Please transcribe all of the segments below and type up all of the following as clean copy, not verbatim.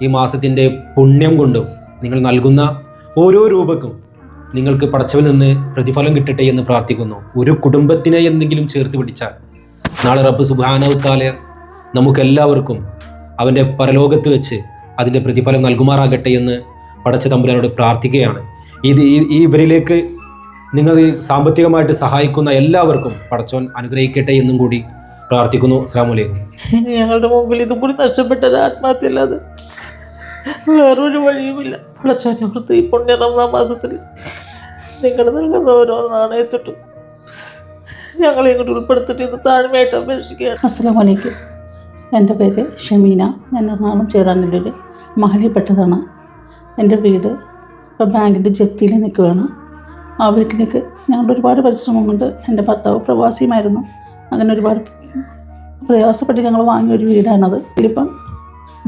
ഈ മാസത്തിൻ്റെ പുണ്യം കൊണ്ടും നിങ്ങൾ നൽകുന്ന ഓരോ രൂപക്കും നിങ്ങൾക്ക് പടച്ചവനിൽ നിന്ന് പ്രതിഫലം കിട്ടട്ടെ എന്ന് പ്രാർത്ഥിക്കുന്നു. ഒരു കുടുംബത്തിനെ എന്തെങ്കിലും ചേർത്ത് പിടിച്ചാൽ നാളെ റബ്ബ് സുബ്ഹാനഹു തആല നമുക്കെല്ലാവർക്കും അവൻ്റെ പരലോകത്ത് വെച്ച് അതിൻ്റെ പ്രതിഫലം നൽകുമാറാകട്ടെ എന്ന് പടച്ച തമ്പുരാനോട് പ്രാർത്ഥിക്കുകയാണ്. ഇവരിലേക്ക് നിങ്ങൾ സാമ്പത്തികമായിട്ട് സഹായിക്കുന്ന എല്ലാവർക്കും പടച്ചവൻ അനുഗ്രഹിക്കട്ടെ എന്നും കൂടി പ്രാർത്ഥിക്കുന്നു. അസ്സലാമു അലൈക്കും. ഞങ്ങളുടെ മുമ്പിൽ ഇതും കൂടി നഷ്ടപ്പെട്ട ആത്മഹത്യല്ലാതെ വേറൊരു വഴിയുമില്ല. പടച്ചവനോർത്ത് ഈ പുണ്യ റമദാൻ മാസത്തിൽ നിങ്ങൾ നൽകുന്ന ഓരോ നാണയത്തൊട്ടും ഞങ്ങളെ ഇങ്ങോട്ട് ഉൾപ്പെടുത്തിട്ട് ഇത് താഴ്മയായിട്ട് അപേക്ഷിക്കുകയാണ്. അസ്സലാമു അലൈക്കും. എൻ്റെ പേര് ഷമീന. ഞാൻ എറണാകുളം ചേരാനല്ലൂർ മഹലിൽപ്പെട്ടതാണ്. എൻ്റെ വീട് ഇപ്പോൾ ബാങ്കിൻ്റെ ജപ്തിയിൽ നിൽക്കുകയാണ്. ആ വീട്ടിലേക്ക് ഞങ്ങളുടെ ഒരുപാട് പരിശ്രമം കൊണ്ട്, എൻ്റെ ഭർത്താവ് പ്രവാസിയുമായിരുന്നു, അങ്ങനെ ഒരുപാട് പ്രയാസപ്പെട്ട് ഞങ്ങൾ വാങ്ങിയ ഒരു വീടാണത്. ഇതിലിപ്പം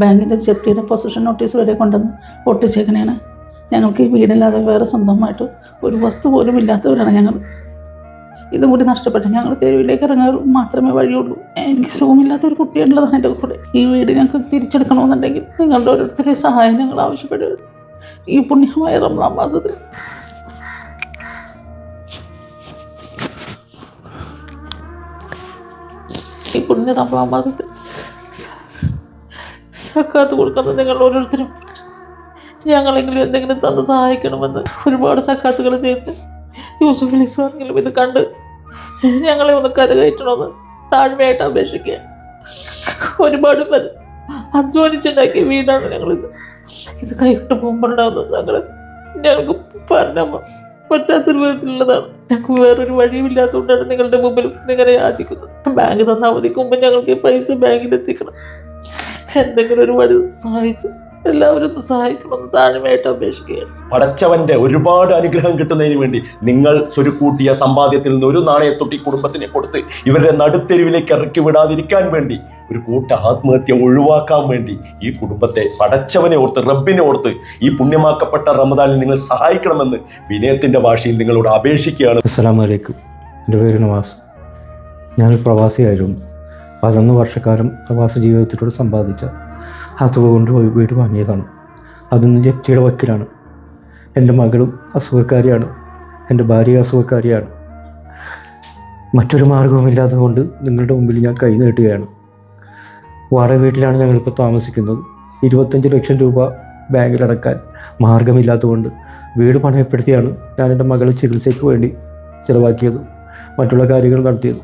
ബാങ്കിൻ്റെ ജപ്തിയുടെ പൊസിഷൻ നോട്ടീസ് വരെ കൊണ്ടുവന്ന് ഒട്ടിച്ചേക്കണേണ്. ഞങ്ങൾക്ക് ഈ വീടില്ലാതെ വേറെ സ്വന്തമായിട്ട് ഒരു വസ്തു പോലും ഇല്ലാത്തവരാണ് ഞങ്ങൾ. ഇതും കൂടി നഷ്ടപ്പെട്ട് ഞങ്ങൾ തെരുവിലേക്ക് ഇറങ്ങാൻ മാത്രമേ വഴിയുള്ളൂ. എനിക്ക് സുഖമില്ലാത്തൊരു കുട്ടിയുള്ളതാണ് എൻ്റെ കൂടെ. ഈ വീട് ഞങ്ങൾക്ക് തിരിച്ചെടുക്കണമെന്നുണ്ടെങ്കിൽ നിങ്ങളുടെ ഓരോരുത്തരുടെയും സഹായം ഞങ്ങൾ ആവശ്യപ്പെടുകയാണ് ഈ പുണ്യമായ റമദാൻ മാസത്തിൽ. ഈ പുണ്യ റമദാൻ മാസത്തിൽ സക്കാത്ത് കൊടുക്കുന്നത് നിങ്ങൾ ഓരോരുത്തരും ഞങ്ങളെങ്കിലും എന്തെങ്കിലും തന്ന് സഹായിക്കണമെന്ന് ഒരുപാട് സക്കാത്തുകൾ ചെയ്ത് യൂസുഫ് അലി സാറെങ്കിലും ഇത് കണ്ട് ഞങ്ങളെ ഒന്ന് കരകയറ്റണമെന്ന് താഴ്മയായിട്ട് അപേക്ഷിക്കുക. ഒരുപാട് പേര് അധ്വാനിച്ചുണ്ടാക്കിയ വീടാണ് ഞങ്ങളിത്. ഇത് കൈവിട്ട് പോകുമ്പോഴുണ്ടാകുന്ന സങ്കടം ഞങ്ങൾക്ക് പറഞ്ഞാൽ പറ്റാത്തൊരു വിധത്തിലുള്ളതാണ്. ഞങ്ങൾക്ക് വേറൊരു വഴിയുമില്ലാത്തതുകൊണ്ടാണ് നിങ്ങളുടെ മുമ്പിൽ നിങ്ങളെ യാചിക്കുന്നത്. ബാങ്ക് തന്ന അവധിക്ക് മുമ്പ് ഞങ്ങൾക്ക് പൈസ ബാങ്കിൽ എത്തിക്കണം. എന്തെങ്കിലും ഒരു വഴി സഹായിച്ചു എല്ലാവരും സഹായിക്കണമെന്ന് താഴ്മയായിട്ട് അപേക്ഷിക്കുകയാണ്. പടച്ചവന്റെ ഒരുപാട് അനുഗ്രഹം കിട്ടുന്നതിന് വേണ്ടി നിങ്ങൾ സ്വരുക്കൂട്ടിയ സമ്പാദ്യത്തിൽ നിന്ന് ഒരു നാണയത്തൊട്ടി കുടുംബത്തിന് കൊടുത്ത് ഇവരുടെ നടുത്തെരുവിലേക്ക് ഇറക്കി വിടാതിരിക്കാൻ വേണ്ടി, ഒരു കൂട്ട ആത്മഹത്യ ഒഴിവാക്കാൻ വേണ്ടി ഈ കുടുംബത്തെ പടച്ചവനെ ഓർത്ത്, റബ്ബിനെ ഓർത്ത് ഈ പുണ്യമാക്കപ്പെട്ട റമദാനിൽ നിങ്ങൾ സഹായിക്കണമെന്ന് വിനയത്തിന്റെ ഭാഷയിൽ നിങ്ങളോട് അപേക്ഷിക്കുകയാണ്. അസ്സലാമു അലൈക്കും. എൻ്റെ പേര് നവാസ്. ഞാനൊരു പ്രവാസിയായിരുന്നു. 11 വർഷക്കാലം പ്രവാസ ജീവിതത്തിലൂടെ സമ്പാദിച്ച ആ തുക കൊണ്ട് വീട് വാങ്ങിയതാണ്. അതിന്ന് ജപ്തിയുടെ വക്കിലാണ്. എൻ്റെ മകളും അസുഖക്കാരിയാണ്, എൻ്റെ ഭാര്യ അസുഖക്കാരിയാണ്. മറ്റൊരു മാർഗവുമില്ലാത്തത് കൊണ്ട് നിങ്ങളുടെ മുമ്പിൽ ഞാൻ കൈ നീട്ടുകയാണ്. വാടക വീട്ടിലാണ് ഞങ്ങളിപ്പോൾ താമസിക്കുന്നത്. 25 ലക്ഷം രൂപ ബാങ്കിലടക്കാൻ മാർഗമില്ലാത്തതുകൊണ്ട് വീട് പണയപ്പെടുത്തിയാണ് ഞാൻ എൻ്റെ മകളെ ചികിത്സയ്ക്ക് വേണ്ടി ചിലവാക്കിയത്, മറ്റുള്ള കാര്യങ്ങൾ നടത്തിയത്.